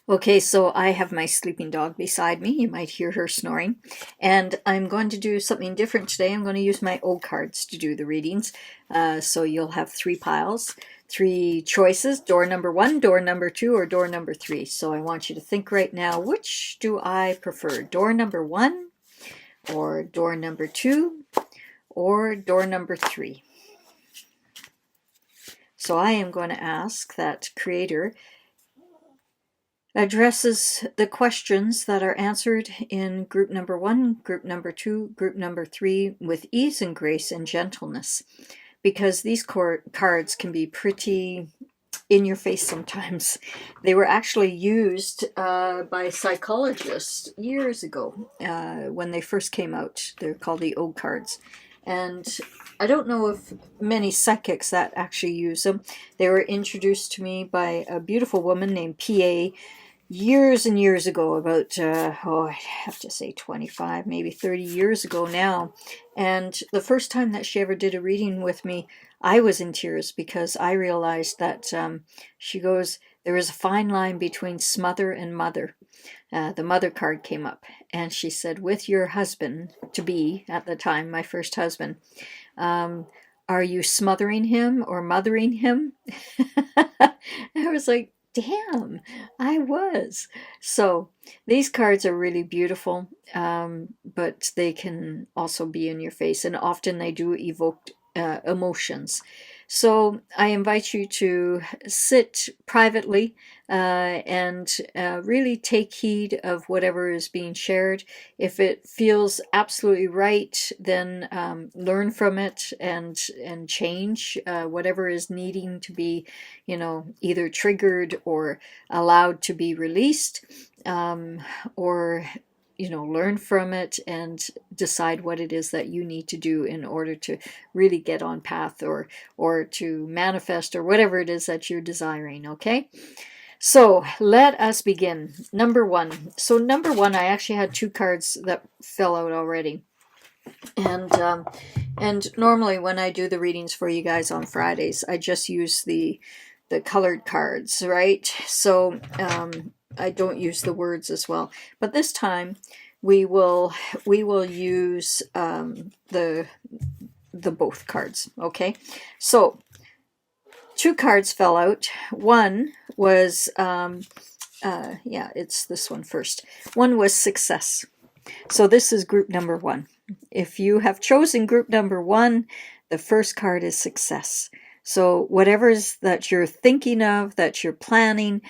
Okay, so I have my sleeping dog beside me. You might hear her snoring. And I'm going to do something different today. I'm going to use my O cards to do the readings. So you'll have three piles, three choices, door number one, door number two, or door number three. So I want you to think right now, which do I prefer? Door number one, or door number two, or door number three? So I am going to ask that Creator addresses the questions that are answered in group number one, group number two, group number three with ease and grace and gentleness, because these cards can be pretty in your face sometimes. They were actually used by psychologists years ago when they first came out. They're called the O cards. And I don't know if many psychics that actually use them. They were introduced to me by a beautiful woman named P.A. years and years ago, about, I'd have to say 25, maybe 30 years ago now. And the first time that she ever did a reading with me, I was in tears because I realized that she goes, there is a fine line between smother and mother. The mother card came up, and she said, with your husband, to be at the time, my first husband, are you smothering him or mothering him? I was like, damn, I was. So these cards are really beautiful, but they can also be in your face, and often they do evoke emotions. So I invite you to sit privately and really take heed of whatever is being shared. If it feels absolutely right, then learn from it and change whatever is needing to be, either triggered or allowed to be released, or learn from it and decide what it is that you need to do in order to really get on path or to manifest or whatever it is that you're desiring. Okay, so let us begin. Number one. So number one, I actually had two cards that fell out already. And normally when I do the readings for you guys on Fridays, I just use the colored cards, right? So I don't use the words as well. But this time we will use the both cards. Okay, so two cards fell out. One was it's this one first. One was success. So this is group number one. If you have chosen group number one, the first card is success. So whatever is that you're thinking of, that you're planning,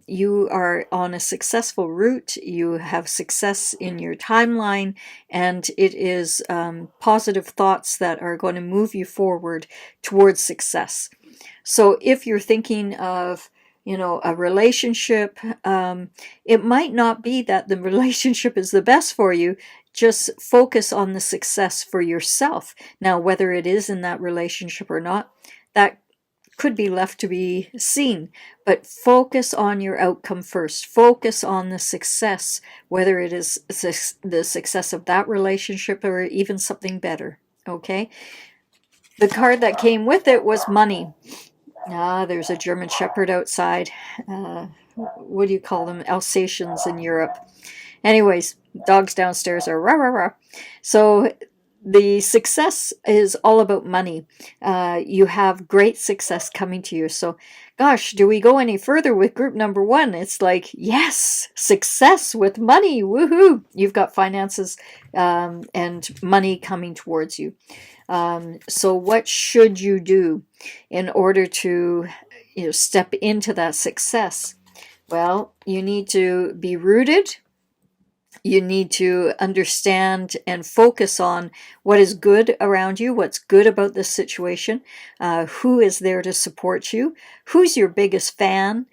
you are on a successful route. You have success in your timeline, and it is positive thoughts that are going to move you forward towards success. So if you're thinking of a relationship, it might not be that the relationship is the best for you. Just focus on the success for yourself. Now, whether it is in that relationship or not, that could be left to be seen. But focus on your outcome first. Focus on the success, whether it is the success of that relationship or even something better. Okay? The card that came with it was money. There's a German Shepherd outside. What do you call them? Alsatians in Europe. Anyways, dogs downstairs are rah, rah, rah. So the success is all about money. You have great success coming to you. So, gosh, do we go any further with group number one? It's like, yes, success with money. Woohoo! You've got finances and money coming towards you. So what should you do in order to step into that success? Well, you need to be rooted. You need to understand and focus on what is good around you, what's good about this situation, who is there to support you, who's your biggest fan,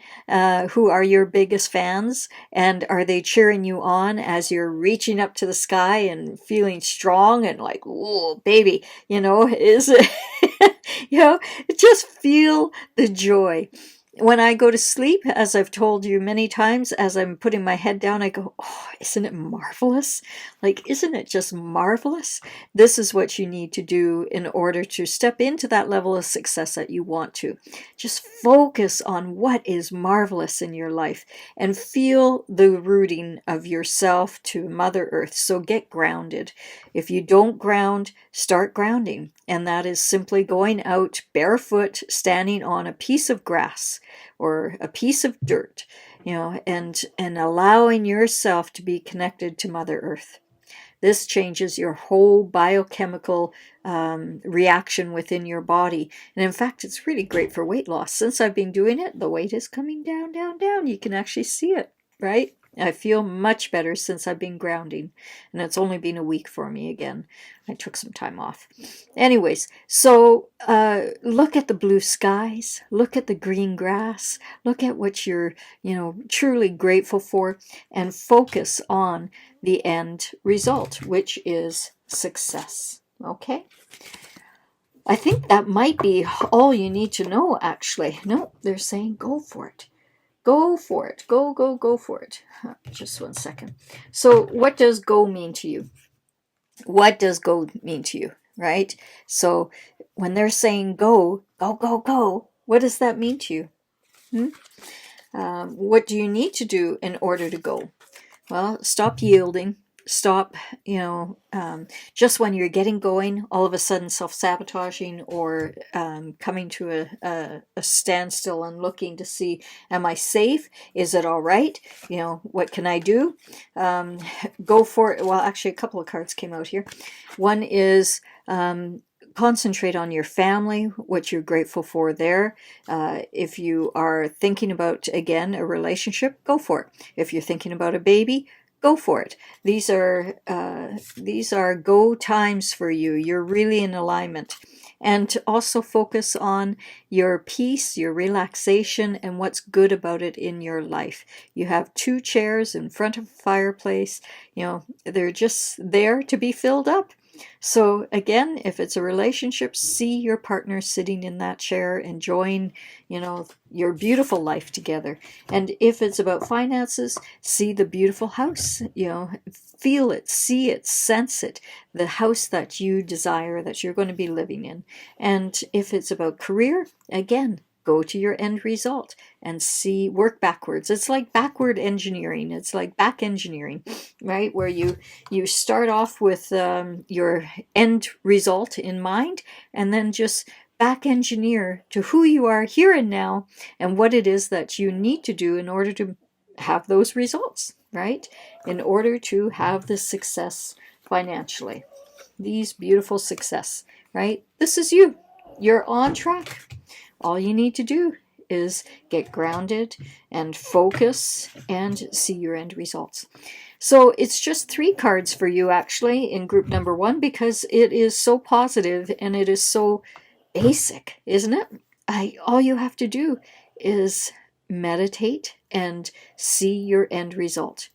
who are your biggest fans, and are they cheering you on as you're reaching up to the sky and feeling strong and like, oh, baby, is it, just feel the joy. when I go to sleep, as I've told you many times, as I'm putting my head down, I go, oh, isn't it marvelous? Like, isn't it just marvelous? This is what you need to do in order to step into that level of success that you want to. Just focus on what is marvelous in your life and feel the rooting of yourself to Mother Earth. So get grounded. If you don't ground, start grounding. And that is simply going out barefoot, standing on a piece of grass or a piece of dirt, and allowing yourself to be connected to Mother Earth. This changes your whole biochemical reaction within your body. And in fact, it's really great for weight loss. Since I've been doing it, the weight is coming down, down, down. You can actually see it, right? I feel much better since I've been grounding, and it's only been a week for me again. I took some time off. Anyways, so look at the blue skies, look at the green grass, look at what you're, truly grateful for, and focus on the end result, which is success. Okay? I think that might be all you need to know, actually. No, they're saying go for it. Go for it. Go, go, go for it. Just 1 second. So what does go mean to you? What does go mean to you, right? So when they're saying go, go, go, go, what does that mean to you? What do you need to do in order to go? Well, stop yielding. Stop, just when you're getting going, all of a sudden self-sabotaging or coming to a standstill and looking to see, am I safe? Is it all right? What can I do? Go for it. Well, actually, a couple of cards came out here. One is concentrate on your family, what you're grateful for there. If you are thinking about, again, a relationship, go for it. If you're thinking about a baby, go for it. These are go times for you. You're really in alignment. And also focus on your peace, your relaxation, and what's good about it in your life. You have 2 chairs in front of a fireplace. They're just there to be filled up. So again, if it's a relationship, see your partner sitting in that chair, enjoying, your beautiful life together. And if it's about finances, see the beautiful house, feel it, see it, sense it, the house that you desire, that you're going to be living in. And if it's about career, again, go to your end result and work backwards. It's like backward engineering. It's like back engineering, right? Where you start off with your end result in mind, and then just back engineer to who you are here and now and what it is that you need to do in order to have those results, right? In order to have the success financially. These beautiful success, right? This is you. You're on track. All you need to do is get grounded and focus and see your end results. So it's just 3 cards for you actually in group number 1 because it is so positive and it is so basic, isn't it? All you have to do is meditate and see your end result.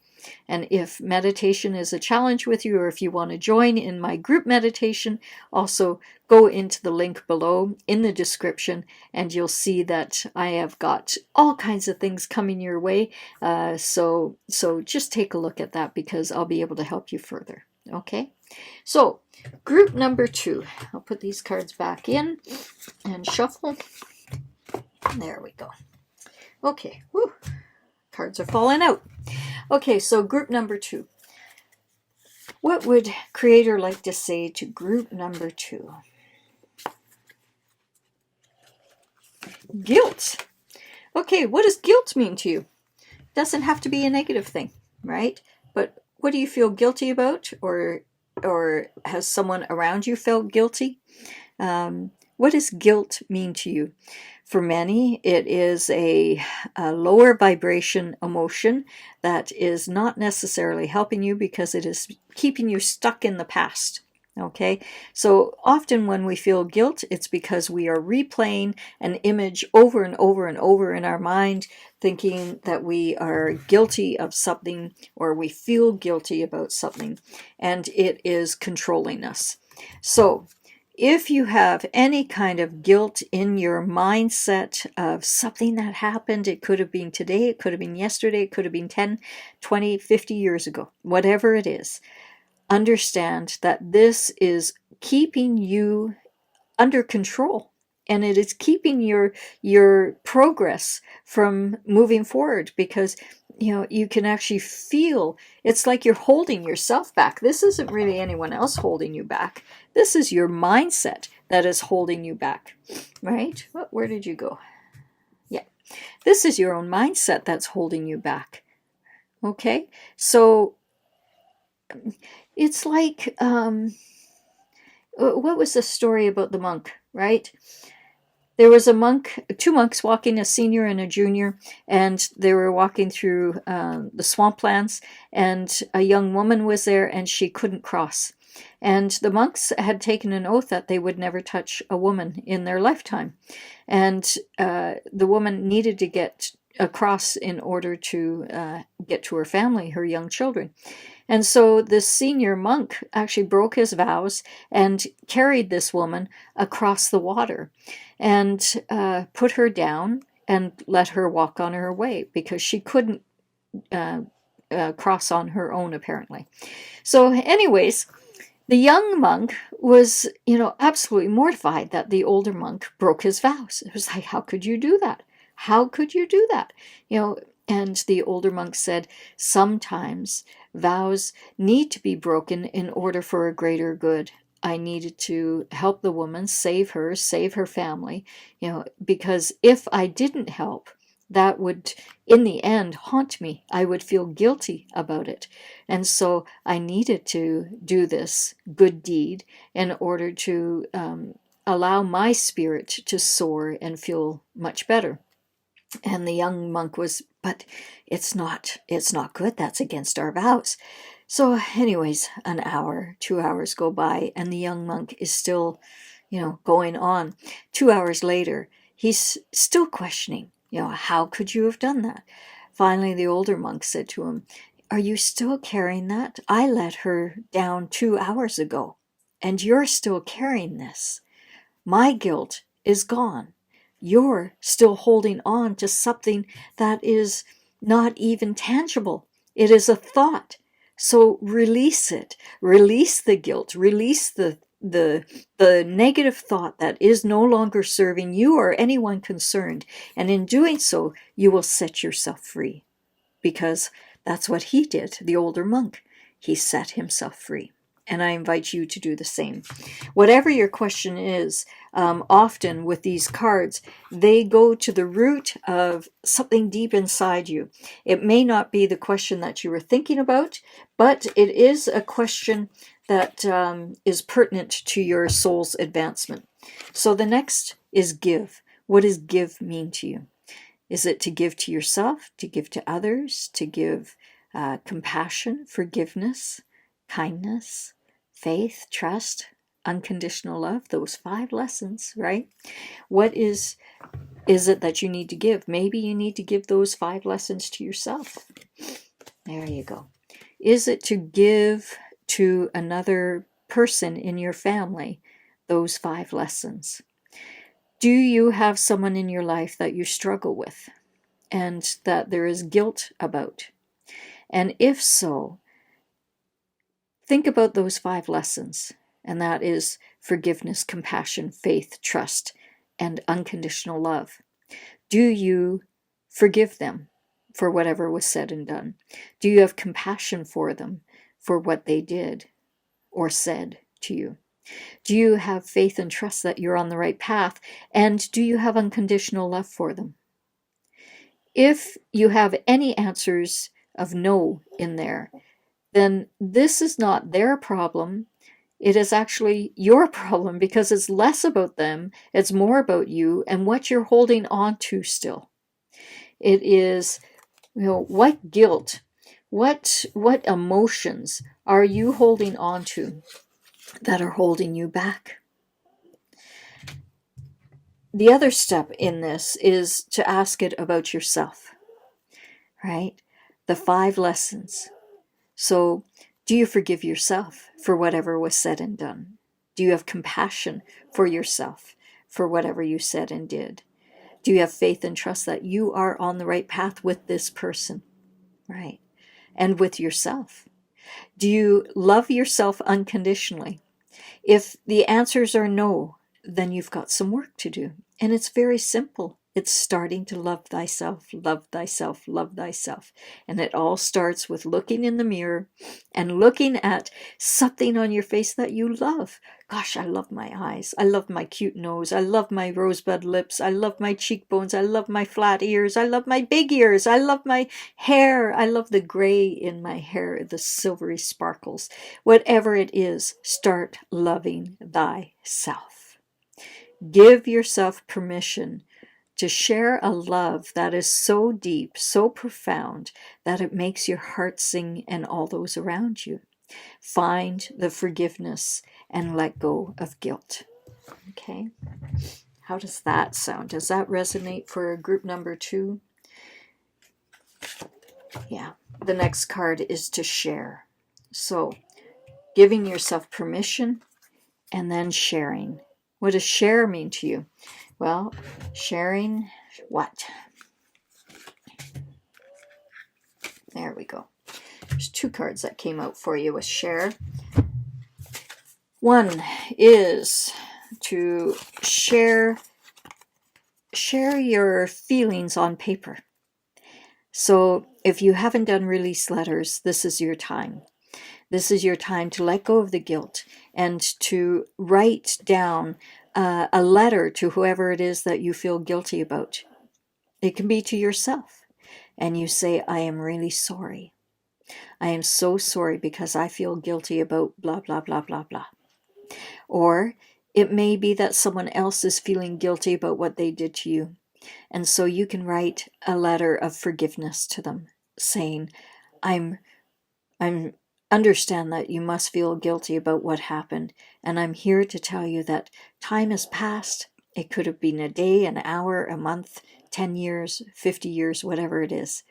And if meditation is a challenge with you, or if you want to join in my group meditation, also go into the link below in the description and you'll see that I have got all kinds of things coming your way. So just take a look at that because I'll be able to help you further. Okay, so group number 2. I'll put these cards back in and shuffle. There we go. Okay, whew. Cards are falling out. Okay, so group number 2. What would Creator like to say to group number 2? Guilt. Okay, what does guilt mean to you? Doesn't have to be a negative thing, right? But what do you feel guilty about, or has someone around you felt guilty? What does guilt mean to you? For many, it is a lower vibration emotion that is not necessarily helping you because it is keeping you stuck in the past. Okay, so often when we feel guilt, it's because we are replaying an image over and over and over in our mind, thinking that we are guilty of something or we feel guilty about something, and it is controlling us. So if you have any kind of guilt in your mindset of something that happened, it could have been today, it could have been yesterday, it could have been 10, 20, 50 years ago, whatever it is, understand that this is keeping you under control, and it is keeping your progress from moving forward, because you can actually feel it's like you're holding yourself back. This isn't really anyone else holding you back. This is your mindset that is holding you back, right? Where did you go? Yeah, this is your own mindset that's holding you back. Okay, so it's like what was the story about the monk, right? There was two monks walking, a senior and a junior, and they were walking through the swamplands, and a young woman was there, and she couldn't cross. And the monks had taken an oath that they would never touch a woman in their lifetime. And the woman needed to get across in order to get to her family, her young children. And so this senior monk actually broke his vows and carried this woman across the water and put her down and let her walk on her way, because she couldn't cross on her own, apparently. So anyways, the young monk was, absolutely mortified that the older monk broke his vows. It was like, how could you do that? How could you do that? And the older monk said, sometimes vows need to be broken in order for a greater good. I needed to help the woman, save her family, because if I didn't help, that would, in the end, haunt me. I would feel guilty about it. And so I needed to do this good deed in order to allow my spirit to soar and feel much better. And the young monk was, but it's not good. That's against our vows. So anyways, an hour, 2 hours go by, and the young monk is still, going on. 2 hours later, he's still questioning, how could you have done that? Finally, the older monk said to him, are you still carrying that? I let her down 2 hours ago, and you're still carrying this. My guilt is gone. You're still holding on to something that is not even tangible. It is a thought. So release it. Release the guilt. Release the negative thought that is no longer serving you or anyone concerned. And in doing so, you will set yourself free. Because that's what he did, the older monk. He set himself free. And I invite you to do the same. Whatever your question is, often with these cards, they go to the root of something deep inside you. It may not be the question that you were thinking about, but it is a question that is pertinent to your soul's advancement. So the next is give. What does give mean to you? Is it to give to yourself, to give to others, to give compassion, forgiveness, kindness, faith, trust, unconditional love? Those 5 lessons, right? What is it that you need to give? Maybe you need to give those 5 lessons to yourself. There you go. Is it to give to another person in your family those 5 lessons? Do you have someone in your life that you struggle with and that there is guilt about? And if so, think about those 5 lessons, and that is forgiveness, compassion, faith, trust, and unconditional love. Do you forgive them for whatever was said and done? Do you have compassion for them for what they did or said to you? Do you have faith and trust that you're on the right path? And do you have unconditional love for them? If you have any answers of no in there, then this is not their problem. It is actually your problem, because it's less about them, it's more about you and what you're holding on to still. It is, what guilt, what emotions are you holding on to that are holding you back? The other step in this is to ask it about yourself, right? The 5 lessons. So, do you forgive yourself for whatever was said and done? Do you have compassion for yourself for whatever you said and did? Do you have faith and trust that you are on the right path with this person? Right. And with yourself. Do you love yourself unconditionally? If the answers are no, then you've got some work to do. And it's very simple. It's starting to love thyself, love thyself, love thyself. And it all starts with looking in the mirror and looking at something on your face that you love. Gosh, I love my eyes. I love my cute nose. I love my rosebud lips. I love my cheekbones. I love my flat ears. I love my big ears. I love my hair. I love the gray in my hair, the silvery sparkles. Whatever it is, start loving thyself. Give yourself permission to share a love that is so deep, so profound, that it makes your heart sing and all those around you. Find the forgiveness and let go of guilt. Okay? How does that sound? Does that resonate for group number 2? Yeah. The next card is to share. So, giving yourself permission and then sharing. What does share mean to you? Well, sharing what? There we go. There's 2 cards that came out for you with share. One is to share your feelings on paper. So if you haven't done release letters, this is your time. This is your time to let go of the guilt and to write down a letter to whoever it is that you feel guilty about. It can be to yourself. And you say, I am really sorry. I am so sorry because I feel guilty about blah, blah, blah, blah, blah. Or it may be that someone else is feeling guilty about what they did to you. And so you can write a letter of forgiveness to them, saying, I'm understand that you must feel guilty about what happened, and I'm here to tell you that time has passed. It could have been a day, an hour, a month, 10 years, 50 years, whatever it is.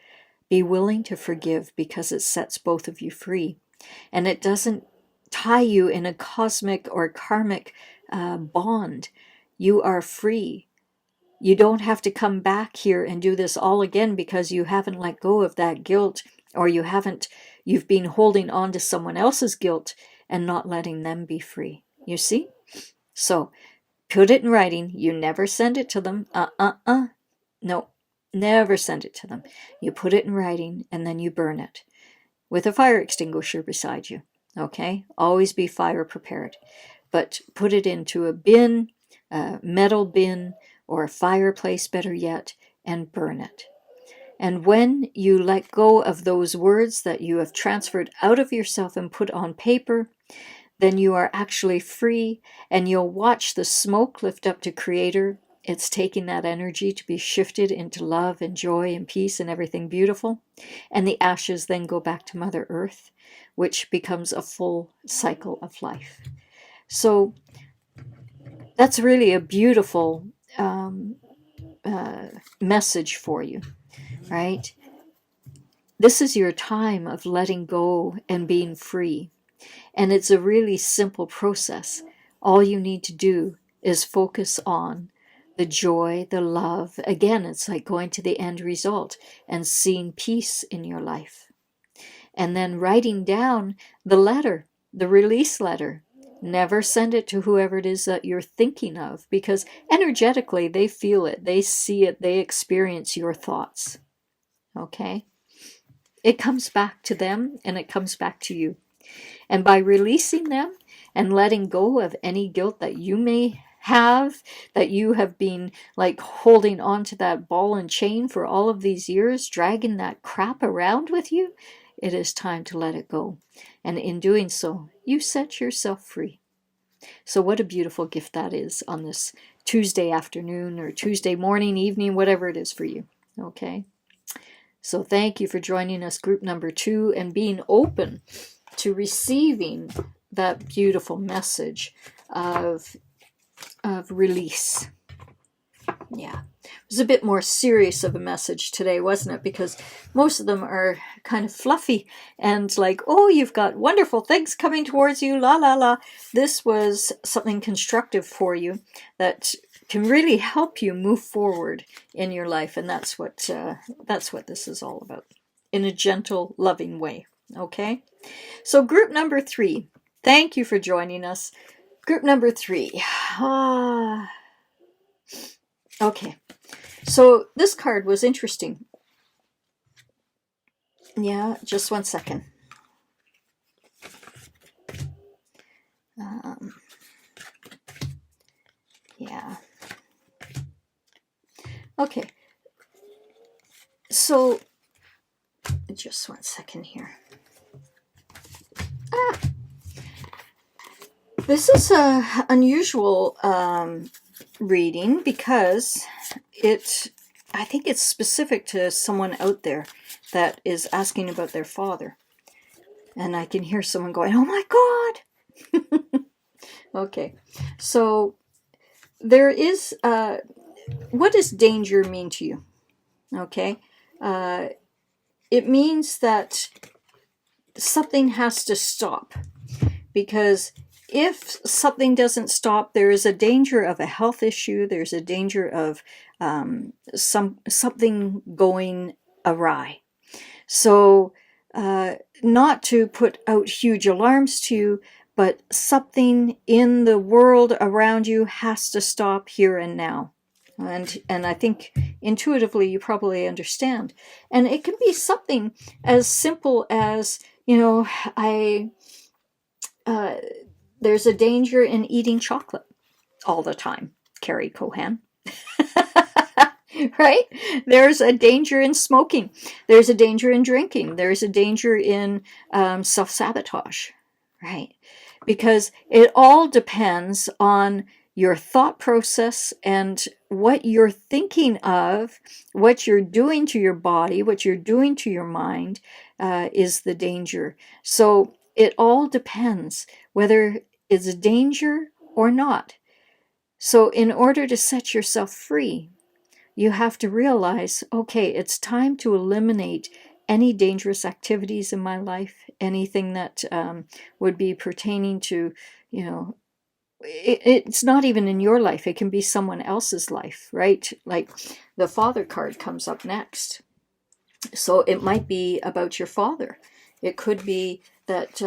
Be willing to forgive because it sets both of you free. And it doesn't tie you in a cosmic or karmic bond. You are free. You don't have to come back here and do this all again because you haven't let go of that guilt, or you've been holding on to someone else's guilt and not letting them be free. You see? So put it in writing. You never send it to them. No, never send it to them. You put it in writing and then you burn it with a fire extinguisher beside you. Okay? Always be fire prepared. But put it into a bin, a metal bin, or a fireplace, better yet, and burn it. And when you let go of those words that you have transferred out of yourself and put on paper, then you are actually free, and you'll watch the smoke lift up to Creator. It's taking that energy to be shifted into love and joy and peace and everything beautiful. And the ashes then go back to Mother Earth, which becomes a full cycle of life. So that's really a beautiful message for you, right? This is your time of letting go and being free. And it's a really simple process. All you need to do is focus on the joy, the love. Again, it's like going to the end result and seeing peace in your life. And then writing down the letter, the release letter. Never send it to whoever it is that you're thinking of, because energetically they feel it, they see it, they experience your thoughts. Okay? It comes back to them and it comes back to you. And by releasing them and letting go of any guilt that you may have, that you have been like holding on to that ball and chain for all of these years, dragging that crap around with you, it is time to let it go. And in doing so, you set yourself free. So what a beautiful gift that is on this Tuesday afternoon or Tuesday morning, evening, whatever it is for you. Okay? So thank you for joining us, group number 2, and being open to receiving that beautiful message of release. Yeah. was a bit more serious of a message today, wasn't it? Because most of them are kind of fluffy and like, oh, you've got wonderful things coming towards you, la la la. This was something constructive for you that can really help you move forward in your life, and that's what this is all about, in a gentle, loving way. Okay, so group number 3. Thank you for joining us. Group number 3. Okay. So this card was interesting. Yeah, just one second. Yeah. Okay. So, just one second here. This is a unusual reading because I think it's specific to someone out there that is asking about their father. And I can hear someone going, oh my God! Okay, so there is, what does danger mean to you? Okay, it means that something has to stop, because if something doesn't stop, there is a danger of a health issue. There's a danger of something going awry. So not to put out huge alarms to you, but something in the world around you has to stop here and now. And I think intuitively you probably understand. And it can be something as simple as, there's a danger in eating chocolate all the time, Carrie Kohan. Right? There's a danger in smoking. There's a danger in drinking. There's a danger in self-sabotage, right? Because it all depends on your thought process and what you're thinking of, what you're doing to your body, what you're doing to your mind is the danger. So it all depends whether it's a danger or not. So in order to set yourself free, you have to realize, okay, it's time to eliminate any dangerous activities in my life, anything that would be pertaining to, it's not even in your life. It can be someone else's life, right? Like the father card comes up next. So it might be about your father. It could be that,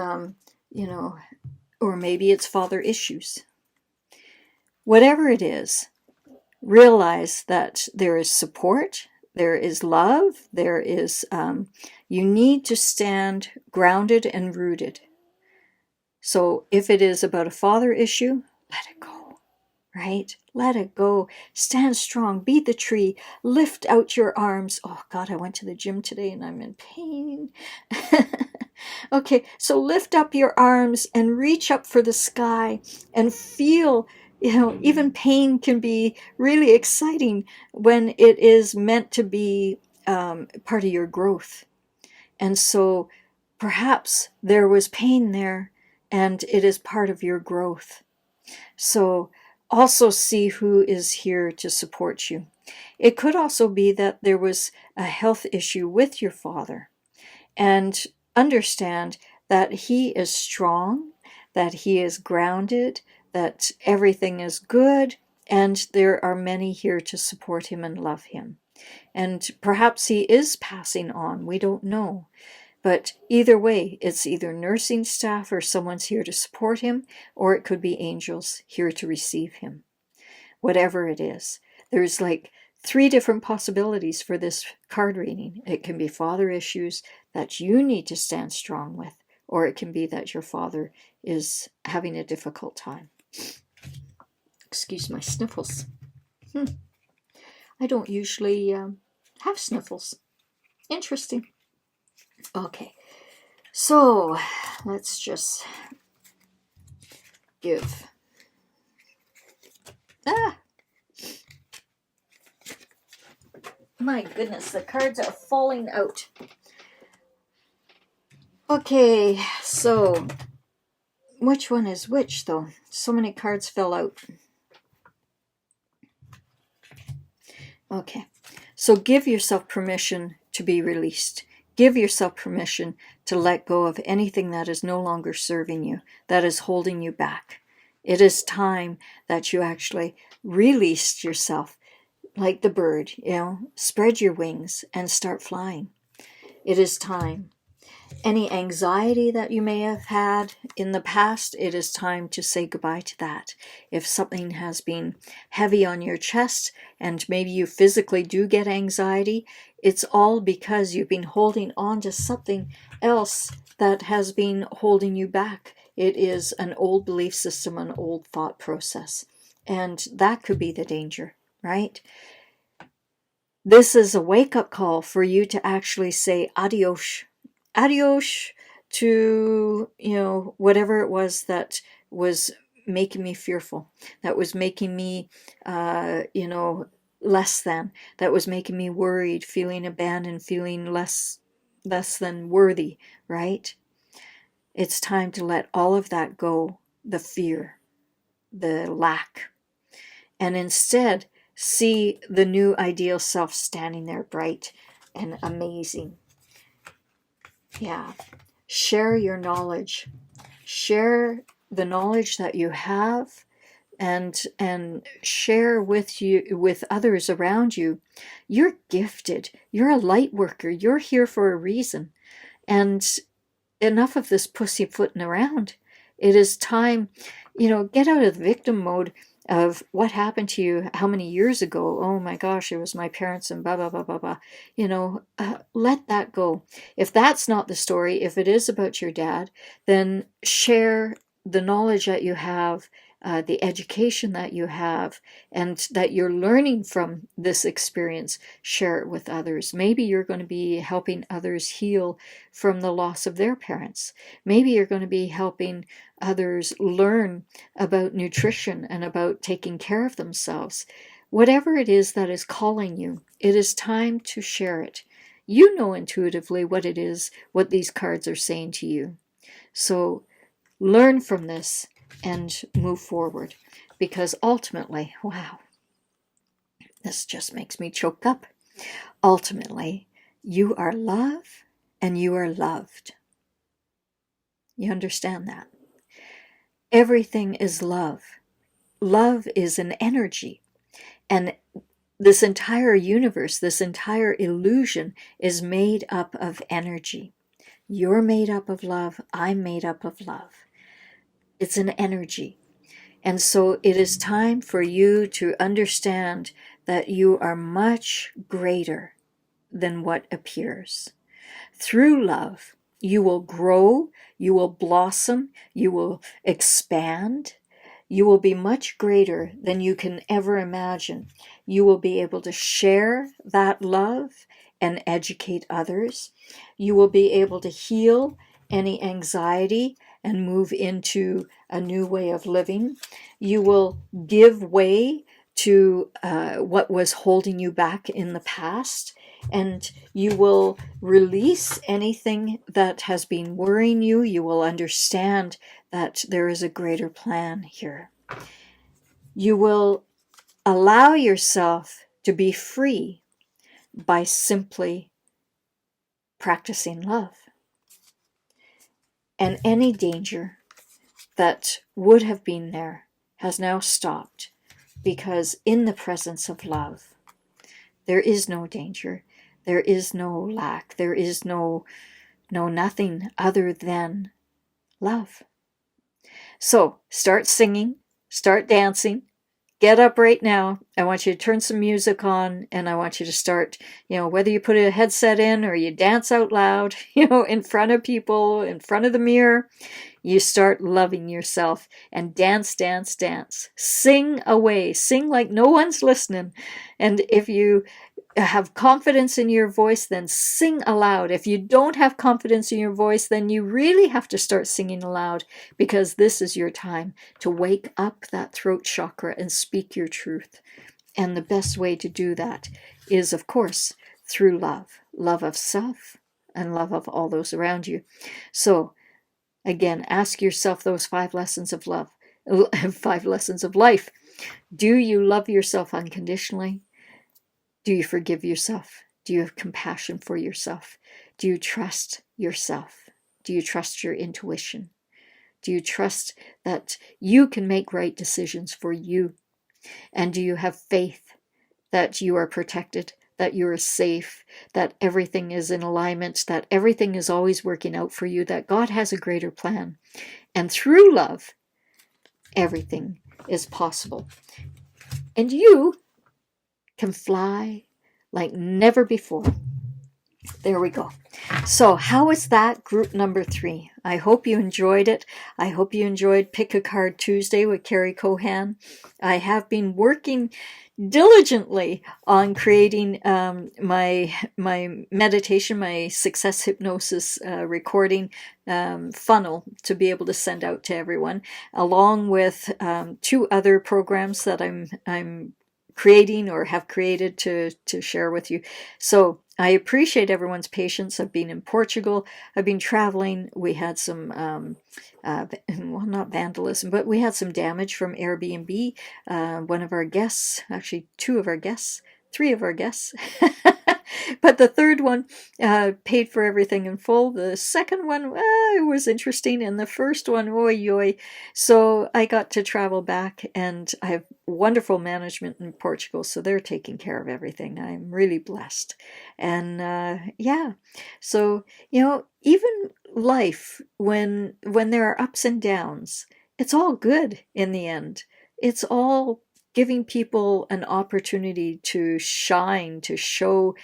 or maybe it's father issues. Whatever it is, realize that there is support, there is love, there is, you need to stand grounded and rooted. So if it is about a father issue, let it go, right? Let it go. Stand strong, be the tree, lift out your arms. Oh God, I went to the gym today and I'm in pain. Okay, so lift up your arms and reach up for the sky and feel, even pain can be really exciting when it is meant to be part of your growth. And so perhaps there was pain there and it is part of your growth. So also see who is here to support you. It could also be that there was a health issue with your father, and understand that he is strong, that he is grounded, that everything is good, and there are many here to support him and love him. And perhaps he is passing on, we don't know. But either way, it's either nursing staff or someone's here to support him, or it could be angels here to receive him. Whatever it is, there's like 3 different possibilities for this card reading. It can be father issues that you need to stand strong with, or it can be that your father is having a difficult time. Excuse my sniffles. I don't usually have sniffles. Interesting. Okay, so let's just give. My goodness, the cards are falling out. Okay, so which one is which, though? So many cards fell out. Okay. So give yourself permission to be released. Give yourself permission to let go of anything that is no longer serving you, that is holding you back. It is time that you actually released yourself like the bird, spread your wings and start flying. It is time. Any anxiety that you may have had in the past, it is time to say goodbye to that. If something has been heavy on your chest and maybe you physically do get anxiety, it's all because you've been holding on to something else that has been holding you back. It is an old belief system, an old thought process. And that could be the danger, right? This is a wake-up call for you to actually say adios. Adios to, whatever it was that was making me fearful, that was making me, less than, that was making me worried, feeling abandoned, feeling less than worthy, right? It's time to let all of that go, the fear, the lack, and instead see the new ideal self standing there bright and amazing. Yeah. Share your knowledge. Share the knowledge that you have, and share with others around you. You're gifted. You're a light worker. You're here for a reason. And enough of this pussyfooting around. It is time, get out of the victim mode of what happened to you how many years ago. Oh my gosh, it was my parents and blah, blah, blah, blah, blah. Let that go. If that's not the story, if it is about your dad, then share the knowledge that you have, the education that you have, and that you're learning from this experience. Share it with others. Maybe you're going to be helping others heal from the loss of their parents. Maybe you're going to be helping others learn about nutrition and about taking care of themselves. Whatever it is that is calling you, it is time to share it. You know intuitively what it is, what these cards are saying to you. So learn from this and move forward, because ultimately, wow, this just makes me choke up. Ultimately, you are love and you are loved. You understand that? Everything is love. Love is an energy. And this entire universe, this entire illusion is made up of energy. You're made up of love. I'm made up of love. It's an energy. And so it is time for you to understand that you are much greater than what appears. Through love, you will grow, you will blossom, you will expand, you will be much greater than you can ever imagine. You will be able to share that love and educate others. You will be able to heal any anxiety and move into a new way of living. You will give way to what was holding you back in the past, and you will release anything that has been worrying you. You will understand that there is a greater plan here. You will allow yourself to be free by simply practicing love. And any danger that would have been there has now stopped, because in the presence of love, there is no danger, there is no lack, there is no nothing other than love. So start singing, start dancing, get up right now. I want you to turn some music on, and I want you to start, whether you put a headset in or you dance out loud, in front of people, in front of the mirror, you start loving yourself and dance, dance, dance. Sing away. Sing like no one's listening. And if you have confidence in your voice, then sing aloud. If you don't have confidence in your voice, then you really have to start singing aloud, because this is your time to wake up that throat chakra and speak your truth. And the best way to do that is, of course, through love. Love of self and love of all those around you. So again, ask yourself those 5 lessons of love, 5 lessons of life. Do you love yourself unconditionally? Do you forgive yourself? Do you have compassion for yourself? Do you trust yourself? Do you trust your intuition? Do you trust that you can make right decisions for you? And do you have faith that you are protected, that you are safe, that everything is in alignment, that everything is always working out for you, that God has a greater plan? And through love, everything is possible. And you can fly like never before. There we go. So how is that group number 3? I hope you enjoyed it. I hope you enjoyed Pick a Card Tuesday with Carrie Kohan. I have been working diligently on creating my meditation, my success hypnosis recording funnel to be able to send out to everyone, along with 2 other programs that I'm creating or have created to share with you. So I appreciate everyone's patience. I've been in Portugal. I've been traveling. We had some, well, not vandalism, but we had some damage from Airbnb. One of our guests, actually 2 of our guests, 3 of our guests, but the third one paid for everything in full. The second one was interesting, and the first one, oi. So I got to travel back, and I have wonderful management in Portugal, so they're taking care of everything. I'm really blessed. And yeah, so, even life, when there are ups and downs, it's all good in the end. It's all giving people an opportunity to shine, to show,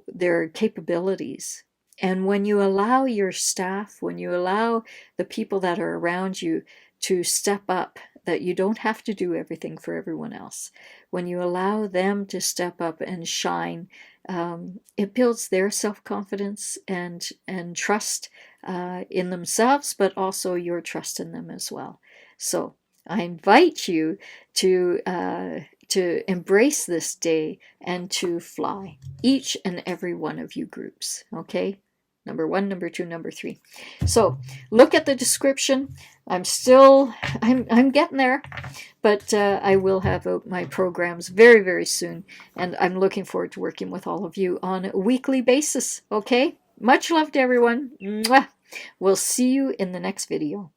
their capabilities. And when you allow your staff, when you allow the people that are around you to step up, that you don't have to do everything for everyone else. When you allow them to step up and shine, it builds their self-confidence and trust in themselves, but also your trust in them as well. So I invite you to embrace this day and to fly, each and every one of you groups. Okay, number 1, number 2, number 3. So look at the description. I'm getting there, but I will have out my programs very, very soon, and I'm looking forward to working with all of you on a weekly basis. Okay, much love to everyone. Mwah. We'll see you in the next video.